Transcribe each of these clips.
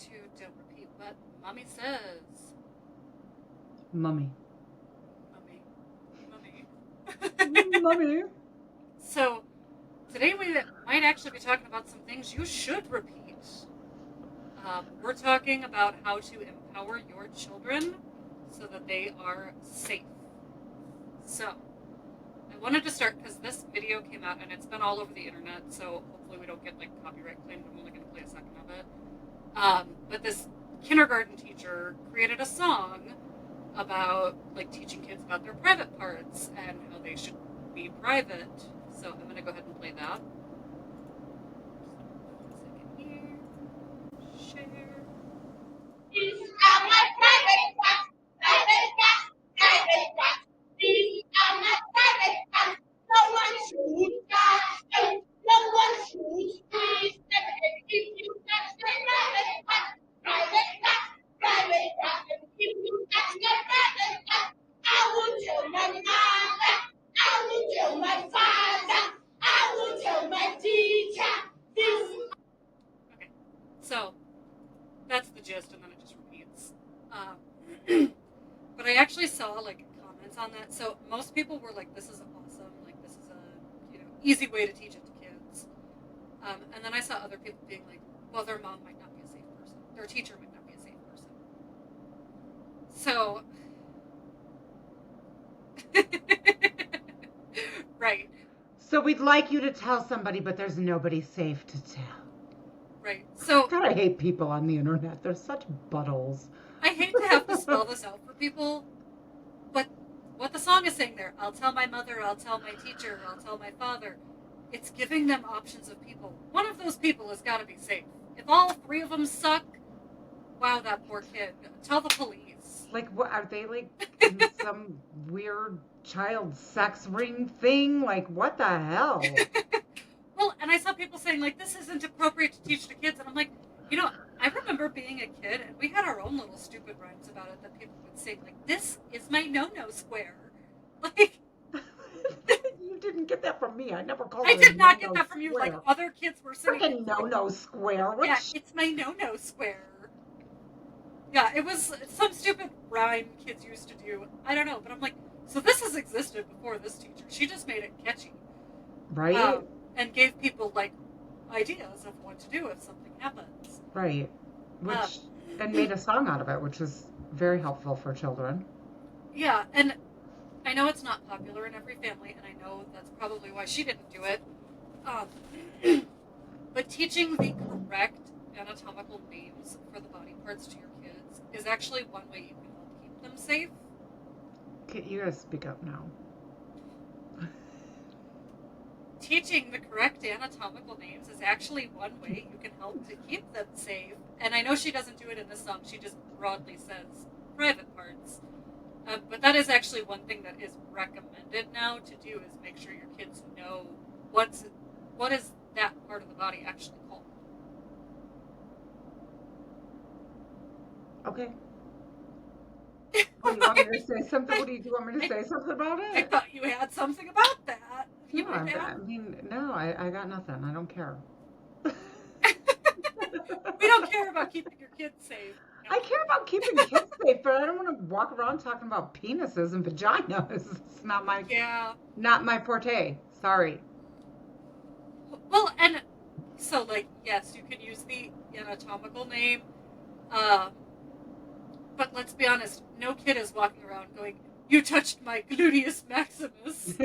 to Don't Repeat What Mommy Says. Mummy. Mummy. Mummy. So, today we might actually be talking about some things you should repeat. We're talking about how to empower your children so that they are safe. So, I wanted to start because this video came out and it's been all over the internet, so hopefully we don't get like copyright claimed. I'm only going to play a second of it. But this kindergarten teacher created a song about like teaching kids about their private parts and how they should be private. So I'm going to go ahead and play that. Second here. Share. These are my private parts, private parts, private parts. These are my private parts. No one should touch them. No one should squeeze them. And if you touch my private parts, private parts, private parts. And if you touch my private parts, I will tell my mother. I will tell my father. I will tell my teacher. Okay, so that's the gist, and then it just repeats. But I actually saw like comments on that. So most people were like, "This is awesome! Like this is a easy way to teach it to kids." And then I saw other people being like, "Well, their mom might not be a safe person. Their teacher might not be a safe person." So, right. So we'd like you to tell somebody, but there's nobody safe to tell. Right. So God, I hate people on the internet. They're such buttholes. I hate to have to spell this out for people, but what the song is saying there, I'll tell my mother, I'll tell my teacher, I'll tell my father, it's giving them options of people. One of those people has got to be safe. If all three of them suck, wow, that poor kid. Tell the police. Like, what are they like in some weird child sex ring thing? Like, what the hell? Well, and I saw people saying, like, this isn't appropriate to teach to kids. And I'm like, I remember being a kid, and we had our own little stupid rhymes about it that people would sing, like, this is my no-no square. Like, You didn't get that from me. I never called I it a did not get no-no that from you. Like, square. other kids were singing. Freaking no-no square. What Yeah, it's my no-no square. Yeah, it was some stupid rhyme kids used to do. I don't know, but I'm like, so this has existed before this teacher. She just made it catchy. Right? And gave people, like, ideas of what to do if something happens. Right. Which, and made a song out of it, which is very helpful for children. Yeah, and I know it's not popular in every family, and I know that's probably why she didn't do it. But teaching the correct anatomical names for the body parts to your kids is actually one way you can help keep them safe. You gotta speak up now. Teaching the correct anatomical names is actually one way you can help to keep them safe. And I know she doesn't do it in this song. She just broadly says private parts. But that is actually one thing that is recommended now to do is make sure your kids know what is that part of the body actually called. Okay. Oh, you want me to say something? What do you want me to say something about I it? thought you had something about that. No, I mean, no, I got nothing. I don't care. We don't care about keeping your kids safe. I care about keeping kids safe, but I don't want to walk around talking about penises and vaginas. It's not my forte. Sorry. Well, and so like yes, you can use the anatomical name, but let's be honest, no kid is walking around going, "You touched my gluteus maximus."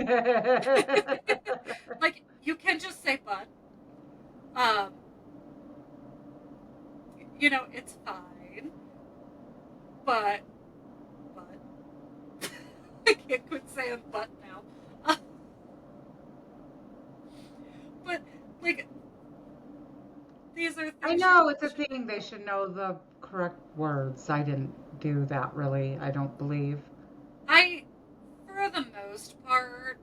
Like you can just say butt. It's fine. But I can't quit saying but now. But like these are things I know it's a thing. They should know the correct words. I didn't do that really. I don't believe. For the most part,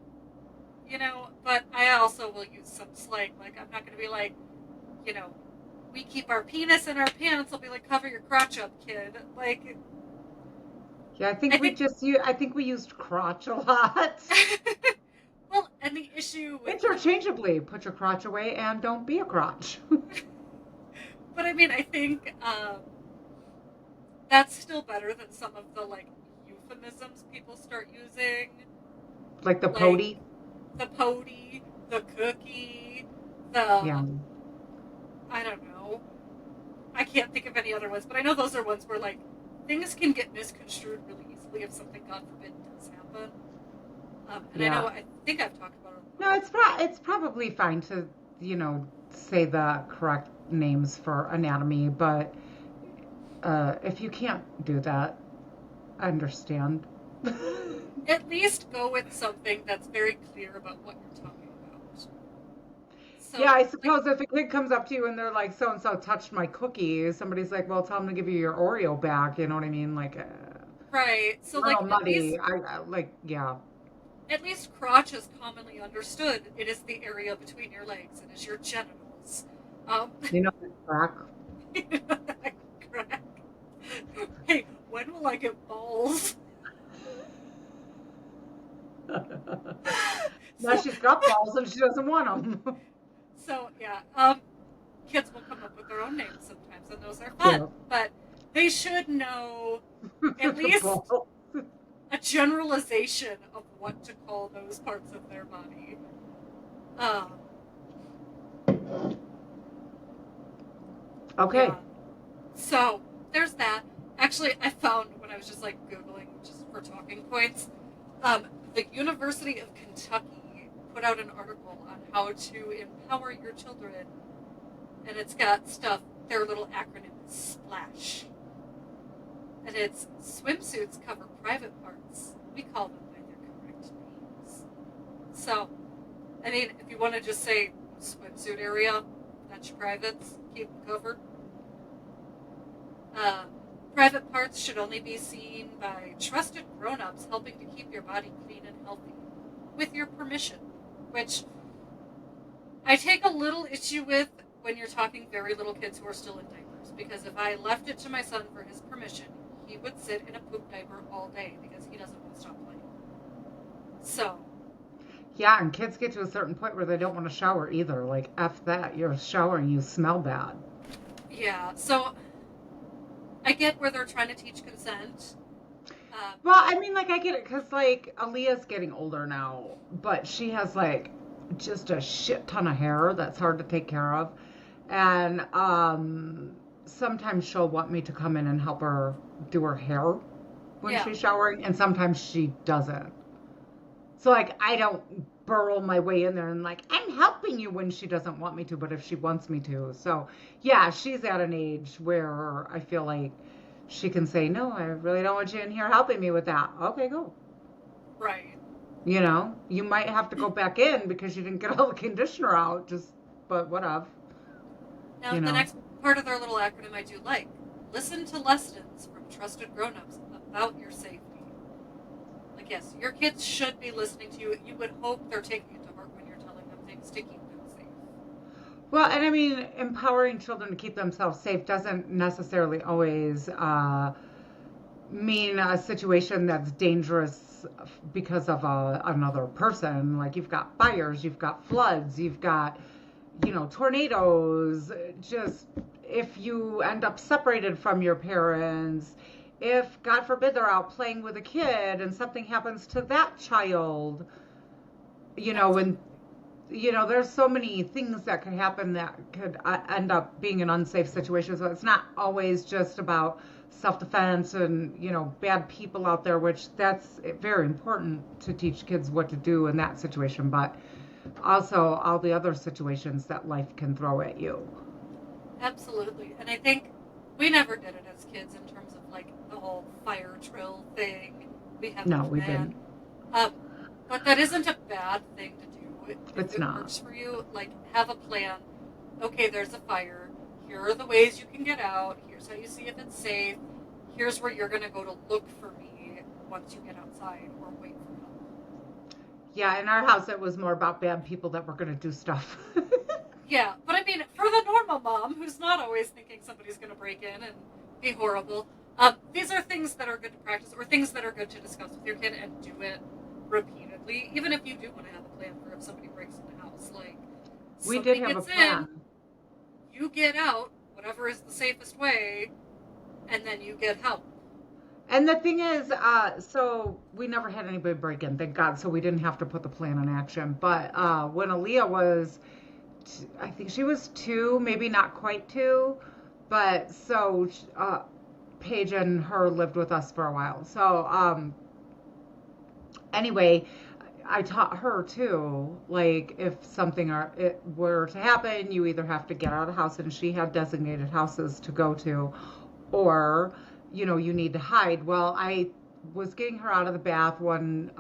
but I also will use some slang. Like I'm not going to be like, we keep our penis in our pants. I'll be like, cover your crotch up, kid. Like, Yeah, I think we used crotch a lot. Well, and the issue with Interchangeably, put your crotch away and don't be a crotch. But I mean, I think that's still better than some of the like euphemisms people start using. Like the pody? The pody, the cookie, Yeah. I don't know. I can't think of any other ones, but I know those are ones where like things can get misconstrued really easily if something, God forbid, does happen. And Yeah. I think I've talked about it. No, it's probably fine to, say the correct names for anatomy, but if you can't do that, I understand. At least go with something that's very clear about what you're talking about. So, Yeah, I suppose if a kid comes up to you and they're like, so and so touched my cookie, somebody's like, well, tell them to give you your Oreo back. You know what I mean? Like, right. So, a like, little muddy. Yeah. At least crotch is commonly understood. It is the area between your legs. It is your genitals. You know, crack. Crack. Hey, when will I get balls? Now she's got balls and she doesn't want them. So, yeah, kids will come up with their own names sometimes, and those are fun. Yeah. But they should know at least a generalization of what to call those parts of their body. Okay. Yeah. So, there's that. Actually, I found when I was just like Googling just for talking points, the University of Kentucky put out an article on how to empower your children, and it's got stuff, their little acronym is SPLASH. And it's swimsuits cover private parts. We call them by their correct names. So, I mean, if you want to just say swimsuit area, that's your privates, keep them covered. Private parts should only be seen by trusted grown-ups helping to keep your body clean and healthy, with your permission, which I take a little issue with when you're talking very little kids who are still in diapers, because if I left it to my son for his permission, he would sit in a poop diaper all day because he doesn't want to stop playing. So. Yeah, and kids get to a certain point where they don't want to shower either. Like, F that, you're showering, you smell bad. Yeah, so I get where they're trying to teach consent. Well, I mean, like, I get it, because, like, Aaliyah's getting older now, but she has, like, just a shit ton of hair that's hard to take care of. And sometimes she'll want me to come in and help her do her hair when she's showering, and sometimes she doesn't. So, like, I don't burrow my way in there and, like, I'm helping you when she doesn't want me to, but if she wants me to. So, yeah, she's at an age where I feel like she can say, no, I really don't want you in here helping me with that. Okay, go. Right. You know, you might have to go back in because you didn't get all the conditioner out, but whatever. Now, the next part of their little acronym I do like. Listen to lessons from trusted grown-ups about your safety. Like, yes, your kids should be listening to you. You would hope they're taking it to heart when you're telling them things to keep them safe. Well, and I mean, empowering children to keep themselves safe doesn't necessarily always mean a situation that's dangerous because of another person. Like, you've got fires, you've got floods, you've got, tornadoes. Just if you end up separated from your parents, if, God forbid, they're out playing with a kid and something happens to that child, when there's so many things that could happen that could end up being an unsafe situation. So it's not always just about self-defense and, bad people out there, which that's very important to teach kids what to do in that situation, but also all the other situations that life can throw at you. Absolutely. And I think we never did it as kids in terms of like the whole fire drill thing. We didn't. But that isn't a bad thing to do. If it works for you, like, have a plan. Okay, there's a fire. Here are the ways you can get out. Here's how you see if it's safe. Here's where you're going to go to look for me once you get outside or wait for help. Yeah, in our house, it was more about bad people that were going to do stuff. Yeah, but I mean, for the normal mom who's not always thinking somebody's going to break in and be horrible, these are things that are good to practice or things that are good to discuss with your kid and do it repeatedly, even if you do want to have a plan for if somebody breaks in the house. Like, we did have a plan. You get out, whatever is the safest way, and then you get help. And the thing is, so we never had anybody break in, thank God. So we didn't have to put the plan in action. But when Aaliyah was, I think she was 2, maybe not quite 2, but so Paige and her lived with us for a while. So anyway, I taught her too, like if something it were to happen, you either have to get out of the house, and she had designated houses to go to, or you need to hide. Well, I was getting her out of the bath one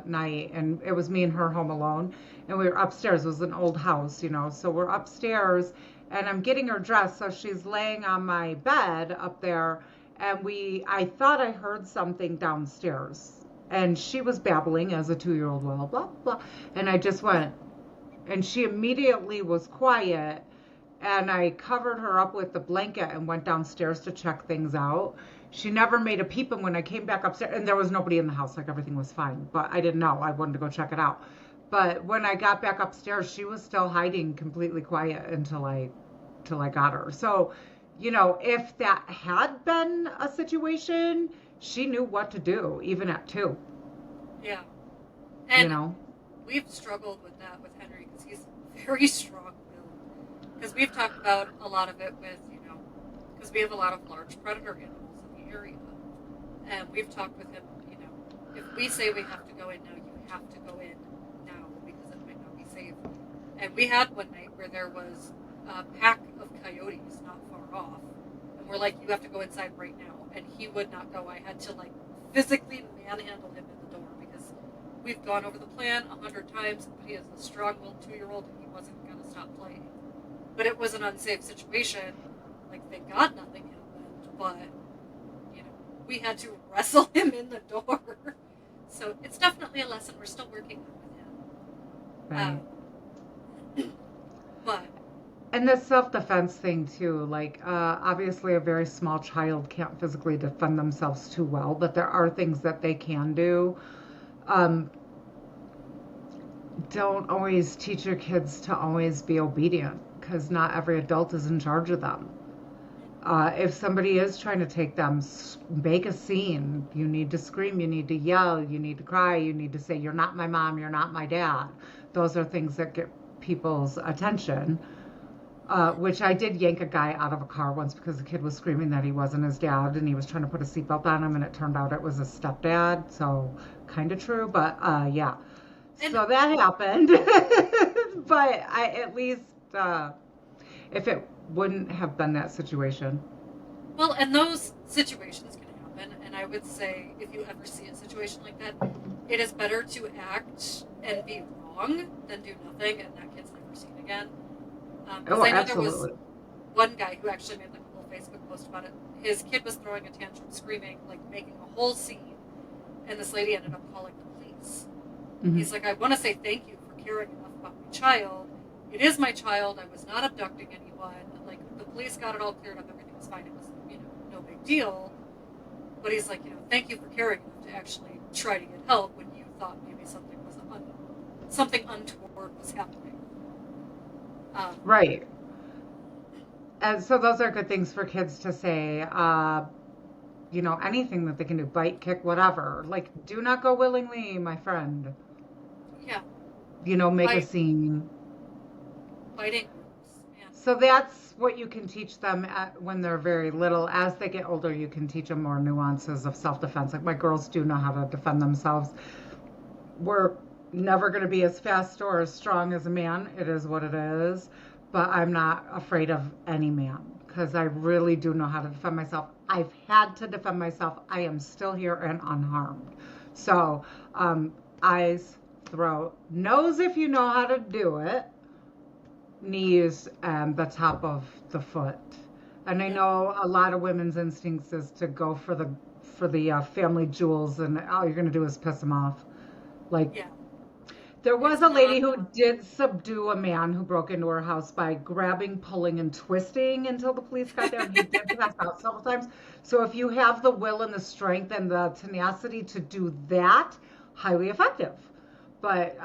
night, and it was me and her home alone, and we were upstairs. It was an old house, so we're upstairs, and I'm getting her dressed, so she's laying on my bed up there, and I thought I heard something downstairs. And she was babbling as a 2-year-old will, blah, blah. And I just went, and she immediately was quiet. And I covered her up with the blanket and went downstairs to check things out. She never made a peep. And when I came back upstairs, and there was nobody in the house, like everything was fine. But I didn't know. I wanted to go check it out. But when I got back upstairs, she was still hiding, completely quiet until I got her. So, if that had been a situation, she knew what to do, even at 2. Yeah. And we've struggled with that with Henry because he's very strong-willed. Because we've talked about a lot of it with, because we have a lot of large predator animals in the area. And we've talked with him, if we say we have to go in now, you have to go in now because it might not be safe. And we had one night where there was a pack of coyotes not far off. And we're like, you have to go inside right now. And he would not go. I had to physically manhandle him in the door because we've gone over the plan 100 times, but he is a strong-willed 2-year-old and he wasn't going to stop playing. But it was an unsafe situation. Thank God nothing happened, but we had to wrestle him in the door. So it's definitely a lesson we're still working on with him. But and the self-defense thing too, obviously a very small child can't physically defend themselves too well, but there are things that they can do. Don't always teach your kids to always be obedient, because not every adult is in charge of them. If somebody is trying to take them, make a scene. You need to scream, you need to yell, you need to cry, you need to say, you're not my mom, you're not my dad. Those are things that get people's attention. Which I did yank a guy out of a car once because the kid was screaming that he wasn't his dad, and he was trying to put a seatbelt on him, and it turned out it was his stepdad. So kind of true, but yeah. So that happened. But at least if it wouldn't have been that situation. Well, and those situations can happen, and I would say if you ever see a situation like that, it is better to act and be wrong than do nothing and that kid's never seen again. Because I know absolutely. There was one guy who actually made a little Facebook post about it. His kid was throwing a tantrum, screaming, making a whole scene, and this lady ended up calling the police. Mm-hmm. He's like, I want to say thank you for caring enough about my child. It is my child. I was not abducting anyone. The police got it all cleared up. Everything was fine. It was, no big deal. But he's like, thank you for caring enough to actually try to get help when you thought maybe something was something untoward was happening. Right. And so those are good things for kids to say. Anything that they can do, bite, kick, whatever. Do not go willingly, my friend. Yeah. Make a scene. Biting. Yeah. So that's what you can teach them when they're very little. As they get older, you can teach them more nuances of self-defense. My girls do know how to defend themselves. We're never going to be as fast or as strong as a man. It is what it is. But I'm not afraid of any man because I really do know how to defend myself. I've had to defend myself. I am still here and unharmed. So eyes, throat, nose if you know how to do it, knees, and the top of the foot. And I know a lot of women's instincts is to go for the family jewels, and all you're going to do is piss them off. There was a lady who did subdue a man who broke into her house by grabbing, pulling, and twisting until the police got there. And he did pass out several times. So if you have the will and the strength and the tenacity to do that, highly effective. But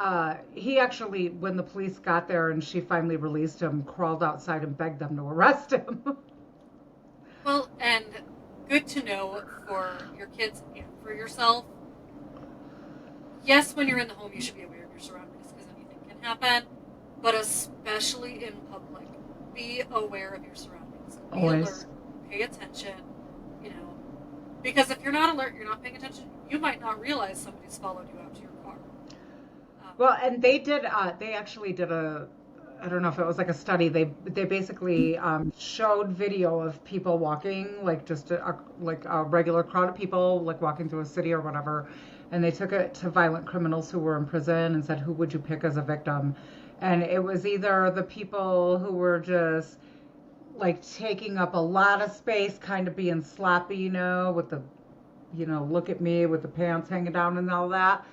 he actually, when the police got there and she finally released him, crawled outside and begged them to arrest him. Well, and good to know for your kids and for yourself. Yes, when you're in the home, you should be aware of your surroundings because anything can happen. But especially in public, be aware of your surroundings. Be Always. alert. Pay attention. You know, because if you're not alert, you're not paying attention. You might not realize somebody's followed you out to your car. Well, and they did. They actually did a. I don't know if it was like a study. They basically showed video of people walking, like just like a regular crowd of people, like walking through a city or whatever, and they took it to violent criminals who were in prison and said, "Who would you pick as a victim?" And it was either the people who were just like taking up a lot of space, kind of being sloppy, with the, look at me with the pants hanging down and all that.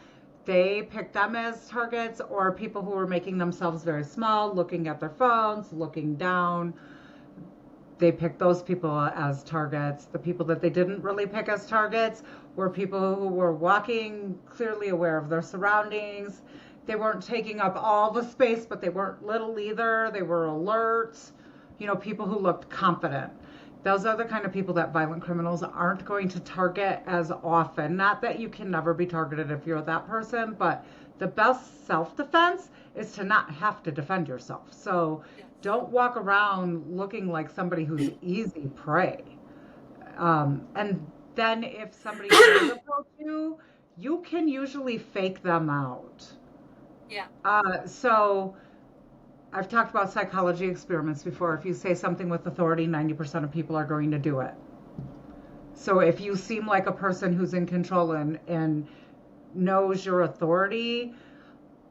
They picked them as targets, or people who were making themselves very small, looking at their phones, looking down. They picked those people as targets. The people that they didn't really pick as targets were people who were walking clearly aware of their surroundings. They weren't taking up all the space, but they weren't little either. They were alert. People who looked confident. Those are the kind of people that violent criminals aren't going to target as often. Not that you can never be targeted if you're that person, but the best self-defense is to not have to defend yourself. So don't walk around looking like somebody who's easy prey. And then if somebody does approach you, you can usually fake them out. Yeah. So I've talked about psychology experiments before. If you say something with authority, 90% of people are going to do it. So if you seem like a person who's in control and knows your authority,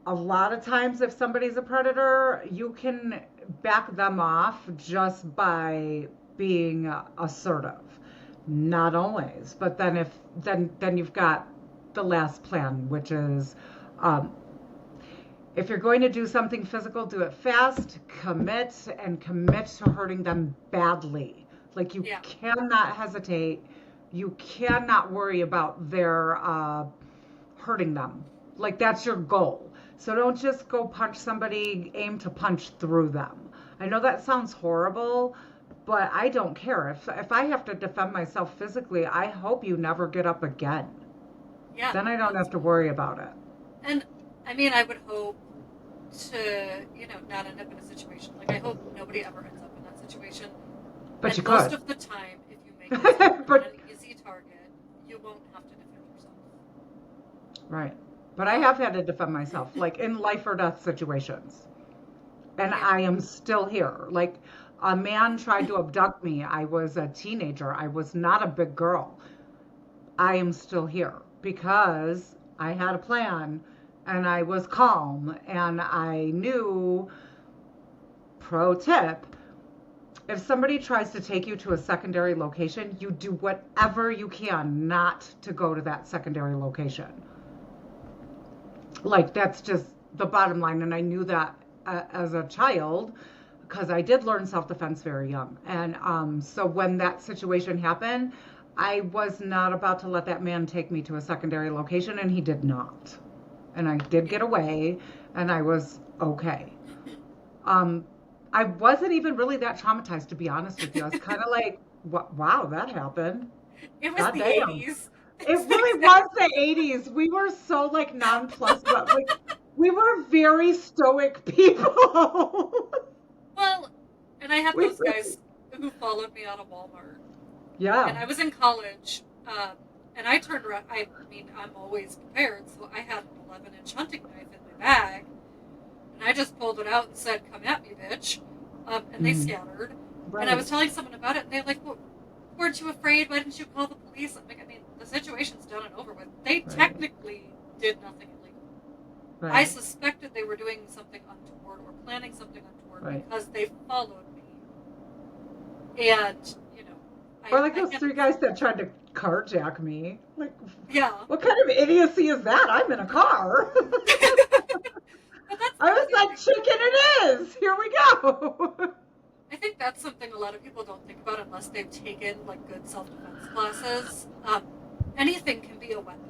a lot of times if somebody's a predator, you can back them off just by being assertive. Not always, but then you've got the last plan, which is if you're going to do something physical, do it fast, commit to hurting them badly. Like you cannot hesitate. You cannot worry about their hurting them. Like that's your goal. So don't just go punch somebody, aim to punch through them. I know that sounds horrible, but I don't care. If I have to defend myself physically, I hope you never get up again. Yeah. Then I don't have to worry about it. And I mean, I would hope to, not end up in a situation. Like, I hope nobody ever ends up in that situation. But and you most could. of the time, if you make yourself an easy target, you won't have to defend yourself. Right. But I have had to defend myself, like in life or death situations. And I am still here. Like, a man tried to abduct me. I was a teenager. I was not a big girl. I am still here because I had a plan and I was calm and I knew, pro tip, if somebody tries to take you to a secondary location, you do whatever you can not to go to that secondary location. Like, that's just the bottom line. And I knew that as a child because I did learn self-defense very young. And so when that situation happened, I was not about to let that man take me to a secondary location, and he did not. And I did get away, and I was okay. I wasn't even really that traumatized, to be honest with you. I was kind of like, wow, that happened. It was God the damn. 80s. It really was the 80s. We were so like nonplussed. Like, we were very stoic people. Well, and I had those guys who followed me out of Walmart. Yeah. And I was in college, and I turned around. I mean, I'm always prepared, so I had an 11-inch hunting knife in my bag, and I just pulled it out and said, "Come at me, bitch," and they scattered. Right. And I was telling someone about it, and they're like, well, "Weren't you afraid? Why didn't you call the police?" I'm like, I mean, the situation's done and over with. They technically did nothing illegal. Right. I suspected they were doing something untoward or planning something untoward because they followed me. And, or like those three guys that tried to carjack me. Like, yeah. What kind of idiocy is that? I'm in a car. I was like, chicken it is. Here we go. I think that's something a lot of people don't think about unless they've taken like good self-defense classes. Anything can be a weapon.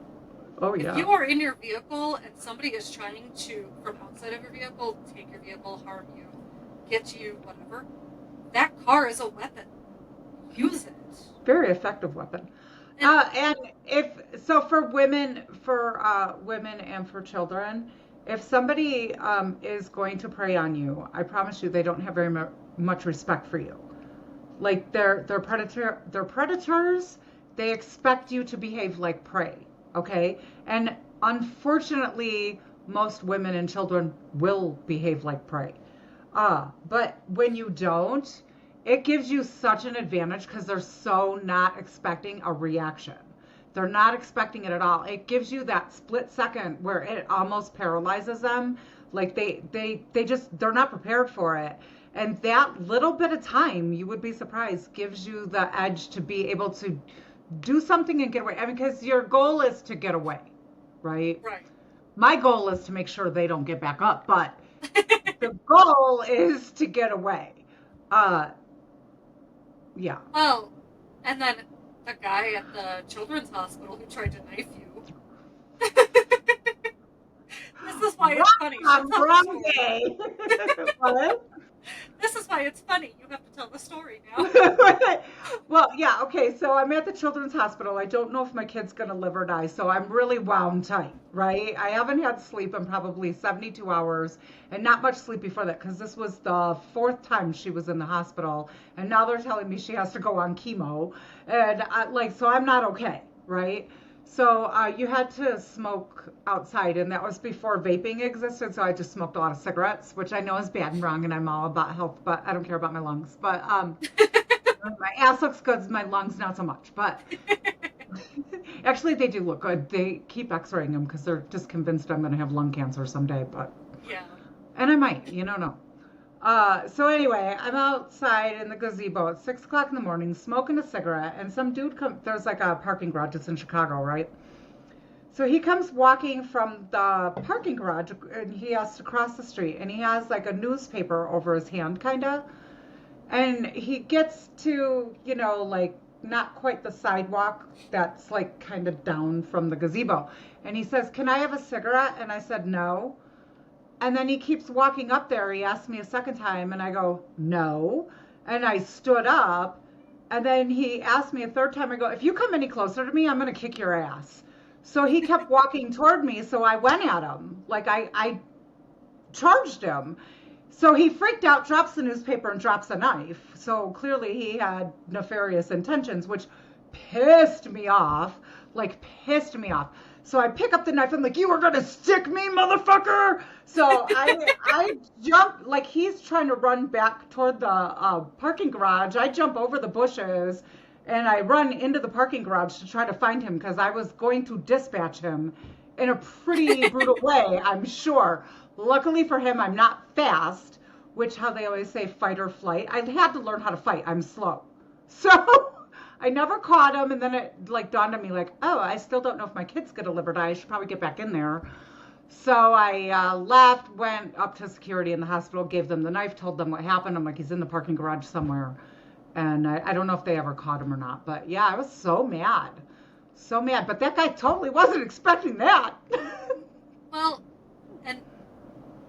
Oh, yeah. If you are in your vehicle and somebody is trying to, from outside of your vehicle, take your vehicle, harm you, get you, whatever, that car is a weapon. use it. Very effective weapon. And And if so, for women and for children, if somebody is going to prey on you, I promise you, they don't have very much respect for you. Like they're predators. They expect you to behave like prey. Okay, and unfortunately, most women and children will behave like prey. But when you don't, it gives you such an advantage because they're so not expecting a reaction. They're not expecting it at all. It gives you that split second where it almost paralyzes them. Like they're not prepared for it. And that little bit of time, you would be surprised, gives you the edge to be able to do something and get away. I mean, because your goal is to get away, right? right. My goal is to make sure they don't get back up, but the goal is to get away. Uh, yeah. Well, and then the guy at the children's hospital who tried to knife you. This is why it's funny. Wrong, Tell the wrong story. day. What? This is why it's funny. You have to tell the story now. Well, yeah, okay, so I'm at the children's hospital. I don't know if my kid's gonna live or die, so I'm really wound tight, right? I haven't had sleep in probably 72 hours and not much sleep before that because this was the fourth time she was in the hospital, and now they're telling me she has to go on chemo, and so I'm not okay, right? So you had to smoke outside, and that was before vaping existed. So I just smoked a lot of cigarettes, which I know is bad and wrong, and I'm all about health, but I don't care about my lungs. But my ass looks good, my lungs not so much. But actually, they do look good. They keep X-raying them because they're just convinced I'm going to have lung cancer someday. But Yeah. and I might, you don't know. So anyway, I'm outside in the gazebo at 6 o'clock in the morning, smoking a cigarette, and some dude there's like a parking garage. It's in Chicago, right? So he comes walking from the parking garage, and he has to cross the street, and he has like a newspaper over his hand, kind of. And he gets to, like not quite the sidewalk that's like kind of down from the gazebo. And he says, "Can I have a cigarette?" And I said, "No." And then he keeps walking up there. He asked me a second time, and I go, "No." And I stood up, and then he asked me a third time. I go, "If you come any closer to me, I'm going to kick your ass." So he kept walking toward me, so I went at him. Like I charged him. So he freaked out, drops the newspaper, and drops a knife. So clearly he had nefarious intentions, which pissed me off. Like, pissed me off. So I pick up the knife. I'm like, "You were going to stick me, motherfucker." So I jump, like he's trying to run back toward the parking garage. I jump over the bushes, and I run into the parking garage to try to find him because I was going to dispatch him in a pretty brutal way, I'm sure. Luckily for him, I'm not fast, which how they always say fight or flight. I had to learn how to fight. I'm slow. So I never caught him, and then it like dawned on me like, oh, I still don't know if my kid's gonna live or die. I should probably get back in there. So I left, went up to security in the hospital, gave them the knife, told them what happened. I'm like, he's in the parking garage somewhere. And I don't know if they ever caught him or not. But yeah, I was so mad. So mad. But that guy totally wasn't expecting that. Well, and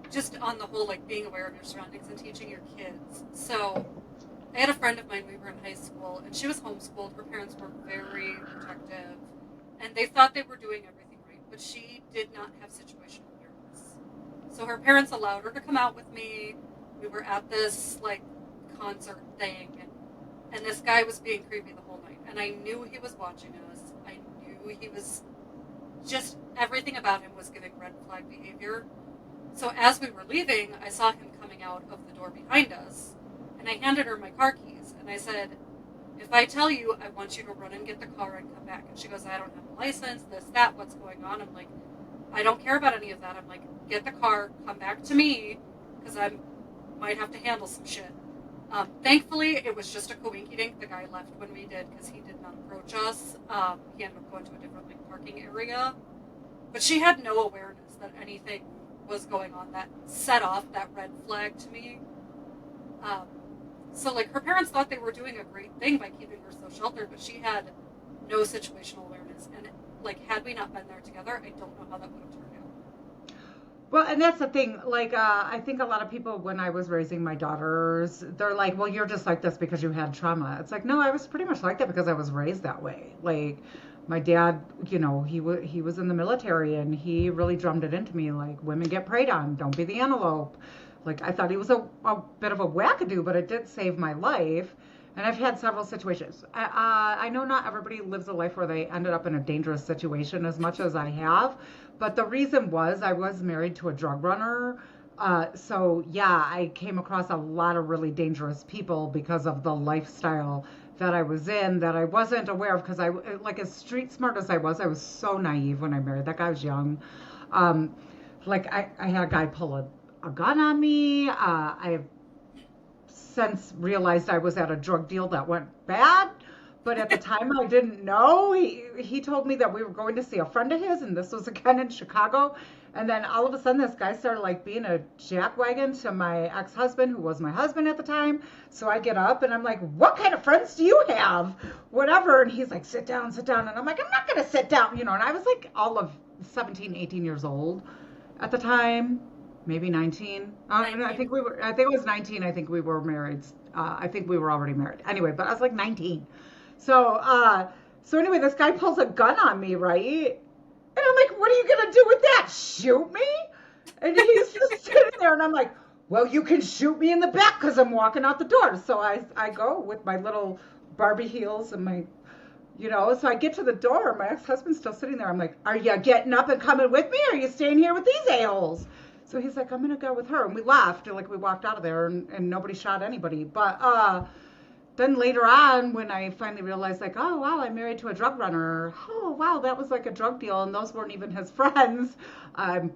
just on the whole, like being aware of your surroundings and teaching your kids. So I had a friend of mine, we were in high school, and she was homeschooled. Her parents were very protective, and they thought they were doing everything right, but she did not have situational awareness. So her parents allowed her to come out with me. We were at this, like, concert thing, and this guy was being creepy the whole night, and I knew he was watching us. I knew he was just, everything about him was giving red flag behavior. So as we were leaving, I saw him coming out of the door behind us, and I handed her my car keys, and I said, "If I tell you, I want you to run and get the car and come back." And she goes, "I don't have a license, this, that, what's going on?" I'm like, "I don't care about any of that." I'm like, "Get the car, come back to me, because I might have to handle some shit." Thankfully, it was just a coinky-dink. The guy left when we did, because he did not approach us. He ended up going to a different parking area. But she had no awareness that anything was going on that set off that red flag to me. So, like, her parents thought they were doing a great thing by keeping her so sheltered, but she had no situational awareness. And, like, had we not been there together, I don't know how that would have turned out. Well, and that's the thing. Like, I think a lot of people, when I was raising my daughters, they're like, "Well, you're just like this because you had trauma." It's like, no, I was pretty much like that because I was raised that way. Like, my dad, he was in the military, and he really drummed it into me, like, women get preyed on, don't be the antelope. Like, I thought he was a bit of a wackadoo, but it did save my life. And I've had several situations. I know not everybody lives a life where they ended up in a dangerous situation as much as I have, but the reason was I was married to a drug runner. So yeah, I came across a lot of really dangerous people because of the lifestyle that I was in that I wasn't aware of because like as street smart as I was so naive when I married. That guy was young. Um, like I had a guy pull a gun on me. I've since realized I was at a drug deal that went bad. But at the time, I didn't know. He told me that we were going to see a friend of his, and this was again in Chicago. And then all of a sudden, this guy started like being a jackwagon to my ex-husband, who was my husband at the time. So I get up and I'm like, "What kind of friends do you have?" Whatever. And he's like, sit down, sit down. And I'm like, "I'm not going to sit down," And I was like all of 17, 18 years old at the time, maybe 19. I think it was 19. I think we were married. I think we were already married. Anyway, but I was like 19. So anyway, this guy pulls a gun on me, right? And I'm like, "What are you gonna do with that? Shoot me?" And he's just sitting there, and I'm like, "Well, you can shoot me in the back because I'm walking out the door." So I go with my little Barbie heels and so I get to the door. My ex-husband's still sitting there. I'm like, "Are you getting up and coming with me, or are you staying here with these a-holes?" So he's like, "I'm gonna go with her," and we left. Like we walked out of there, and nobody shot anybody. But then later on, when I finally realized, like, oh, wow, I'm married to a drug runner. Oh, wow, that was like a drug deal, and those weren't even his friends. I'm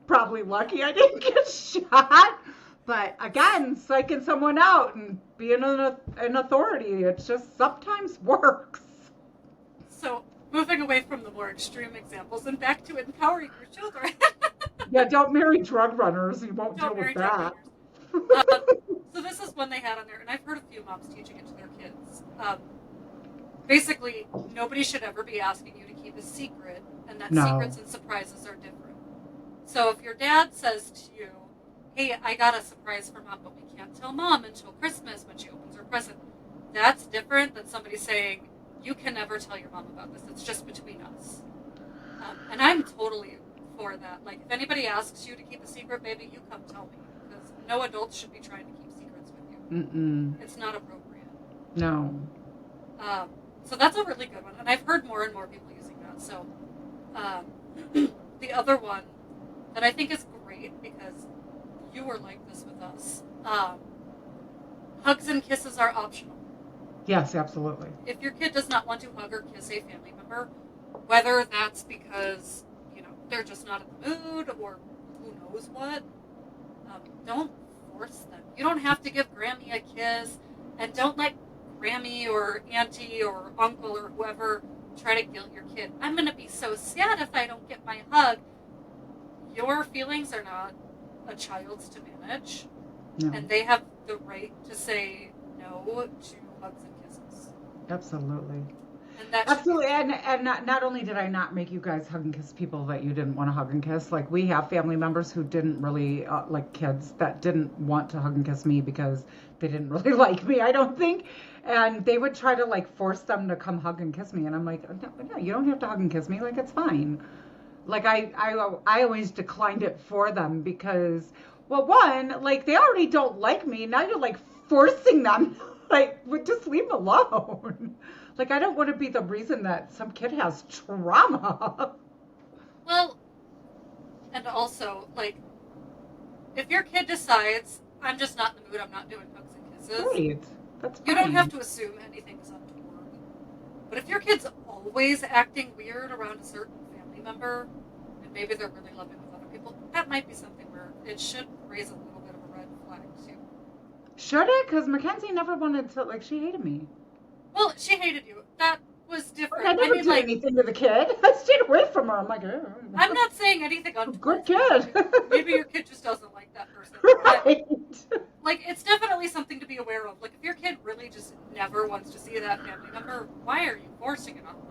probably lucky I didn't get shot. But again, psyching someone out and being an authority, it just sometimes works. So, moving away from the more extreme examples and back to empowering your children. Yeah, don't marry drug runners. You won't Don't deal marry with that. So this is one they had on there, and I've heard a few moms teaching it to their kids. Basically, nobody should ever be asking you to keep a secret, and that No. secrets and surprises are different. So if your dad says to you, "Hey, I got a surprise for mom, but we can't tell mom until Christmas when she opens her present," that's different than somebody saying, "You can never tell your mom about this. It's just between us." And I'm totally for that. Like, if anybody asks you to keep a secret, baby, you come tell me. Because no adults should be trying to keep secrets with you. Mm-mm. It's not appropriate. No. So that's a really good one. And I've heard more and more people using that. So the other one that I think is great, because you were like this with us, hugs and kisses are optional. Yes, absolutely. If your kid does not want to hug or kiss a family member, whether that's because they're just not in the mood or who knows what, don't force them. You don't have to give Grammy a kiss, and don't let Grammy or auntie or uncle or whoever try to guilt your kid. "I'm going to be so sad if I don't get my hug." Your feelings are not a child's to manage, No. and they have the right to say no to hugs and kisses. Absolutely. And that Absolutely, and not only did I not make you guys hug and kiss people that you didn't want to hug and kiss, like we have family members who didn't really, like kids that didn't want to hug and kiss me because they didn't really like me, I don't think, and they would try to like force them to come hug and kiss me, and I'm like, no, you don't have to hug and kiss me, like it's fine. Like I always declined it for them because, well, one, like they already don't like me, now you're like forcing them, like just leave them alone. Like, I don't want to be the reason that some kid has trauma. Well, and also, like, if your kid decides, "I'm just not in the mood, I'm not doing hugs and kisses," Right. That's fine. you don't have to assume anything's untoward. But if your kid's always acting weird around a certain family member, and maybe they're really loving with other people, that might be something where it should raise a little bit of a red flag, too. Should it? Because Mackenzie never wanted to, like, she hated me. Well, she hated you. That was different. Like, I never did anything to the kid. I stayed away from her. I'm like, oh. I'm not saying anything untoward. Good kid. Maybe your kid just doesn't like that person. Right. Like, it's definitely something to be aware of. Like, if your kid really just never wants to see that family member, why are you forcing it on them?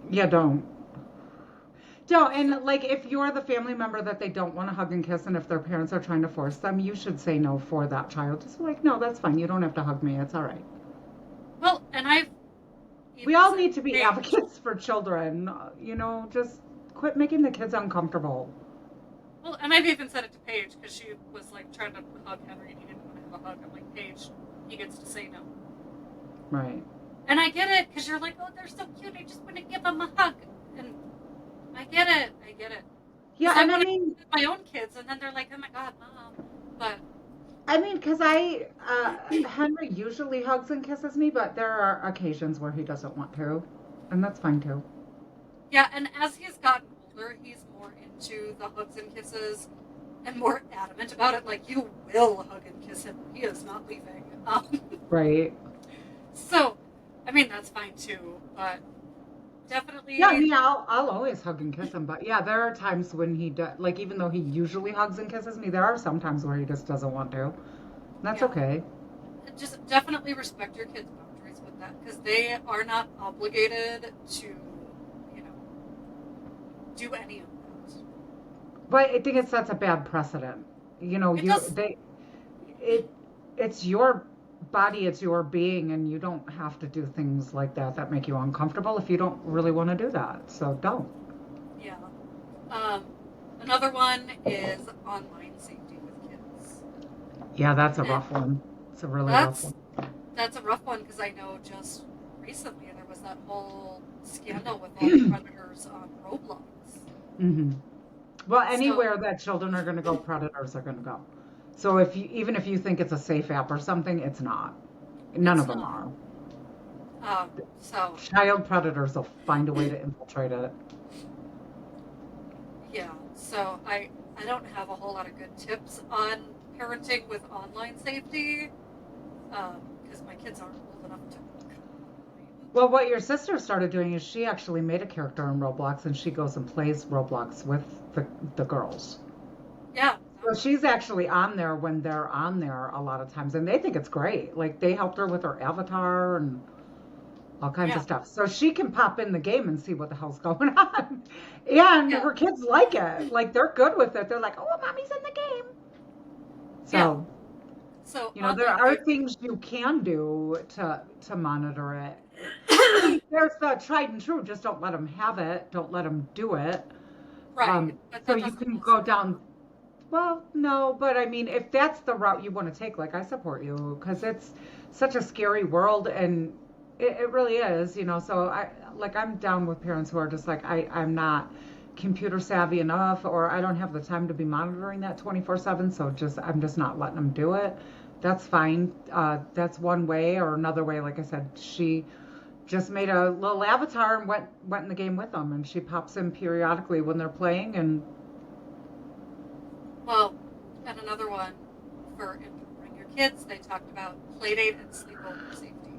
Yeah, don't. don't. And like, if you're the family member that they don't want to hug and kiss, and if their parents are trying to force them, you should say no for that child. Just be like, no, that's fine. You don't have to hug me. It's all right. Well, and I've We even all said need to be Paige, advocates for children. Just quit making the kids uncomfortable. Well, and I've even said it to Paige because she was like trying to hug Henry and he didn't want to have a hug. I'm like, Paige, he gets to say no. Right. And I get it because you're like, oh, they're so cute. I just want to give them a hug. And I get it. Yeah, 'Cause I and I want to mean, with my own kids, and then they're like, oh my god, mom. But because Henry usually hugs and kisses me, but there are occasions where he doesn't want to, and that's fine too. yeah, and as he's gotten older, he's more into the hugs and kisses and more adamant about it. Like, you will hug and kiss him. He is not leaving. Right. So, I mean, that's fine too, but definitely. Yeah, I mean, I'll always hug and kiss him, but yeah, there are times when he does, like, even though he usually hugs and kisses me, there are some times where he just doesn't want to. And that's Yeah. okay. Just definitely respect your kids' boundaries with that because they are not obligated to, do any of that. But I think it sets a bad precedent. It does. It's your body, it's your being, and you don't have to do things like that make you uncomfortable if you don't really want to do that. So don't. Yeah. Another one is online safety with kids. Yeah, that's a And rough one. It's a really rough one. that's a rough one because I know just recently there was that whole scandal with all the predators on Roblox. Hmm. Well, So anywhere that children are going to go, predators are going to go. So even if you think it's a safe app or something, it's not. None it's of them not. are. So Child predators will find a way to infiltrate it. yeah. So I don't have a whole lot of good tips on parenting with online safety because my kids aren't old enough to. Well, what your sister started doing is she actually made a character in Roblox and she goes and plays Roblox with the girls. Yeah. So she's actually on there when they're on there a lot of times, and they think it's great. Like, they helped her with her avatar and all kinds of Yeah. stuff. So she can pop in the game and see what the hell's going on. And Yeah. her kids like it. Like, they're good with it. They're like, oh, mommy's in the game. Yeah. So, So there online are safety. things you can do to monitor it. I mean, there's the tried and true. Just don't let them have it. Don't let them do it. Right. But So that you doesn't can also go work. down. Well, no, but I mean, if that's the route you want to take, like, I support you because it's such a scary world, and it really is. So I'm down with parents who are just like, I'm not computer savvy enough, or I don't have the time to be monitoring that 24/7. So I'm just not letting them do it. That's fine. That's one way, or another way. Like I said, she just made a little avatar and went in the game with them, and she pops in periodically when they're playing, and Well, and another one for empowering your kids, they talked about playdate and sleepover safety.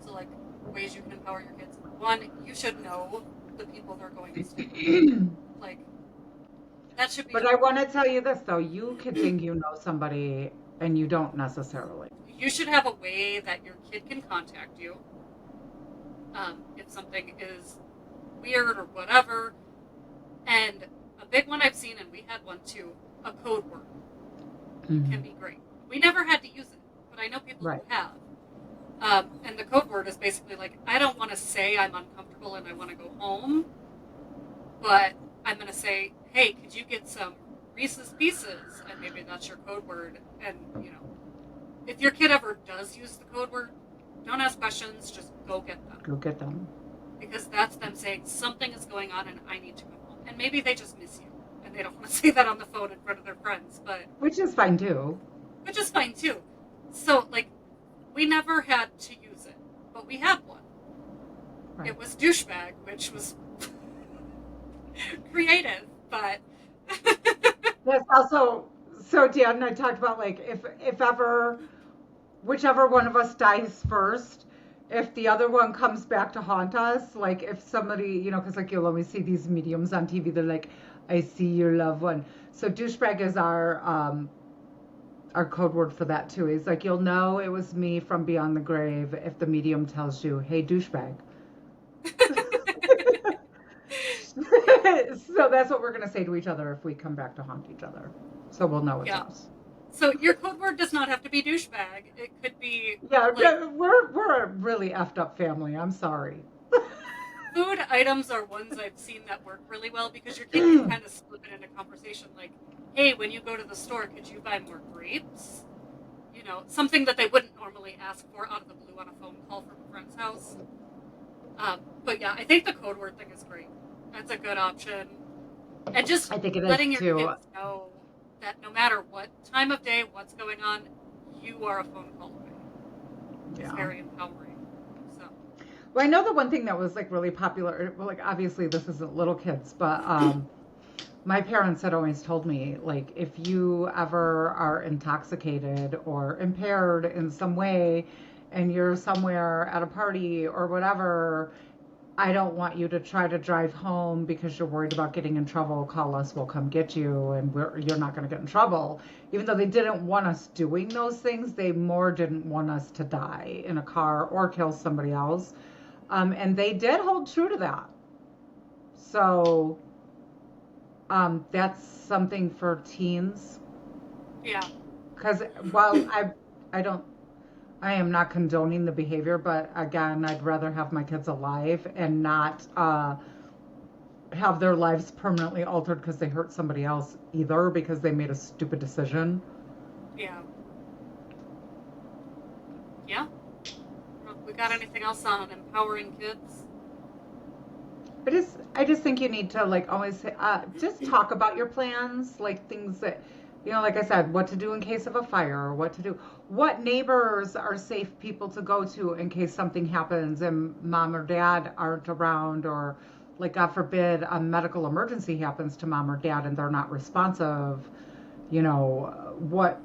So, like, ways you can empower your kids. One, you should know the people they're going to sleep with. Like, that should be. But I want to tell you this, though. You could think you know somebody, and you don't necessarily. You should have a way that your kid can contact you if something is weird or whatever. And a big one I've seen, and we had one too, a code word can be great. We never had to use it, but I know people Right. who have. And the code word is basically like, I don't want to say I'm uncomfortable and I want to go home, but I'm going to say, hey, could you get some Reese's Pieces? And maybe that's your code word. And, if your kid ever does use the code word, don't ask questions, just go get them. Go get them. Because that's them saying something is going on and I need to go home. And maybe they just miss you and they don't want to say that on the phone in front of their friends, but Which is fine, too. which is fine too. So, like, we never had to use it, but we had one. Right. It was douchebag, which was creative, but That's also, so Dan and I talked about, like, if ever, whichever one of us dies first, if the other one comes back to haunt us, like, if somebody, because, like, you'll always see these mediums on TV, they're like, I see your loved one. So douchebag is our code word for that, too. He's like, you'll know it was me from beyond the grave if the medium tells you, hey, douchebag. So that's what we're going to say to each other if we come back to haunt each other. So we'll know it's Yeah. us. So your code word does not have to be douchebag. It could be Yeah, like we're a really effed up family. I'm sorry. food items are ones I've seen that work really well because your kid can kind of slip it into conversation like, hey, when you go to the store, could you buy more grapes? You know, something that they wouldn't normally ask for out of the blue on a phone call from a friend's house. But yeah, I think the code word thing is great. That's a good option. And just I think it letting is your too. kids know that no matter what time of day, what's going on, you are a phone call away. It's Yeah. very empowering. So Well, I know the one thing that was like really popular, well, like obviously this isn't little kids, but my parents had always told me, like, if you ever are intoxicated or impaired in some way and you're somewhere at a party or whatever, I don't want you to try to drive home because you're worried about getting in trouble. Call us, we'll come get you, and you're not going to get in trouble. Even though they didn't want us doing those things, they more didn't want us to die in a car or kill somebody else. And they did hold true to that. So that's something for teens. yeah, Because while I am not condoning the behavior, but again, I'd rather have my kids alive and not have their lives permanently altered because they hurt somebody else either because they made a stupid decision. yeah, yeah. We got anything else on empowering kids? I just think you need to like always just talk about your plans, like things that like I said, what to do in case of a fire, or what to do, what neighbors are safe people to go to in case something happens and mom or dad aren't around, or like God forbid a medical emergency happens to mom or dad and they're not responsive. What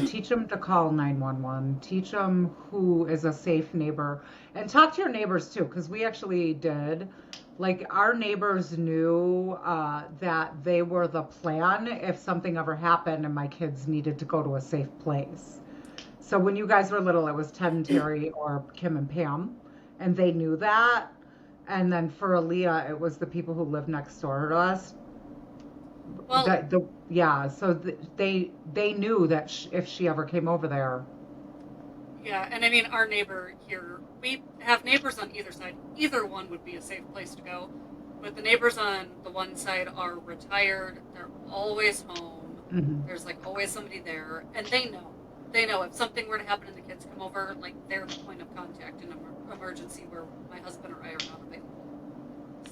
teach them to call 911, teach them who is a safe neighbor, and talk to your neighbors too, because we actually did, like, our neighbors knew that they were the plan if something ever happened and my kids needed to go to a safe place. So when you guys were little, it was Ted and Terry or Kim and Pam, and they knew that. And then for Aaliyah, it was the people who lived next door to us. Well, So they knew that if she ever came over there. yeah, and I mean, our neighbor here, we have neighbors on either side. Either one would be a safe place to go. But the neighbors on the one side are retired. They're always home. Mm-hmm. There's like always somebody there. And they know. They know if something were to happen and the kids come over, like they're the point of contact in an emergency where my husband or I are not available.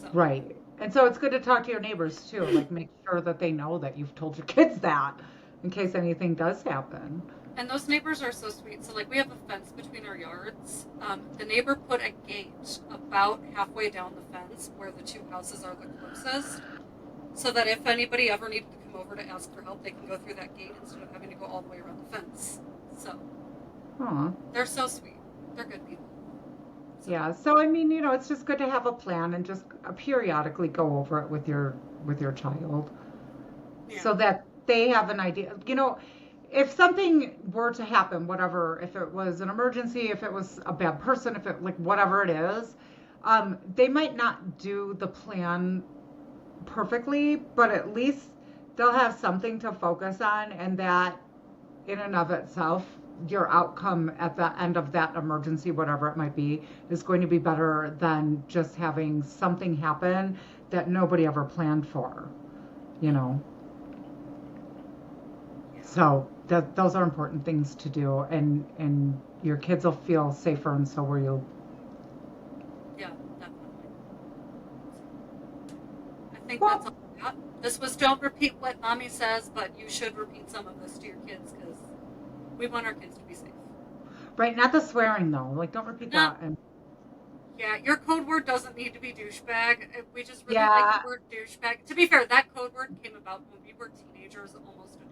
So. Right. And so it's good to talk to your neighbors too. Like make sure that they know that you've told your kids that in case anything does happen. And those neighbors are so sweet. So, like, we have a fence between our yards. The neighbor put a gate about halfway down the fence where the two houses are the closest, so that if anybody ever needed to come over to ask for help, they can go through that gate instead of having to go all the way around the fence. So, they're so sweet. They're good people. So. Yeah. So I mean, it's just good to have a plan and just periodically go over it with your child, so that they have an idea. If something were to happen, whatever, if it was an emergency, if it was a bad person, if it, like, whatever it is, they might not do the plan perfectly, but at least they'll have something to focus on, and that in and of itself, your outcome at the end of that emergency, whatever it might be, is going to be better than just having something happen that nobody ever planned for, So those are important things to do, and your kids will feel safer, and so will you. Yeah, definitely. I think that's all I got. This was don't repeat what mommy says, but you should repeat some of this to your kids because we want our kids to be safe. Right, not the swearing though. Like, don't repeat that. And yeah, your code word doesn't need to be douchebag. We just really like the word douchebag. To be fair, that code word came about when we were teenagers, almost adults.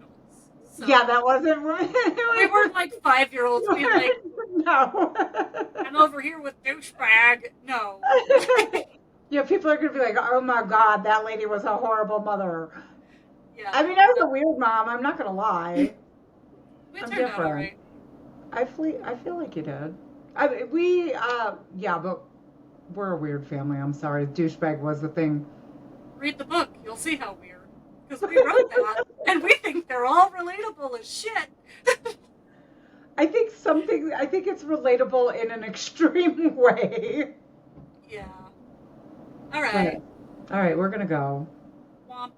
So yeah, that wasn't. we weren't like 5-year-olds being like, no. I'm over here with douchebag. No. Yeah, people are gonna be like, oh my God, that lady was a horrible mother. Yeah. I mean, I was a weird mom. I'm not gonna lie. We I'm turned out different. all right. I feel like you did. Yeah, but we're a weird family. I'm sorry. Douchebag was the thing. Read the book. You'll see how weird. Because we wrote that, and we think they're all relatable as shit. I think it's relatable in an extreme way. Yeah. All right. All right, we're gonna go. Womp.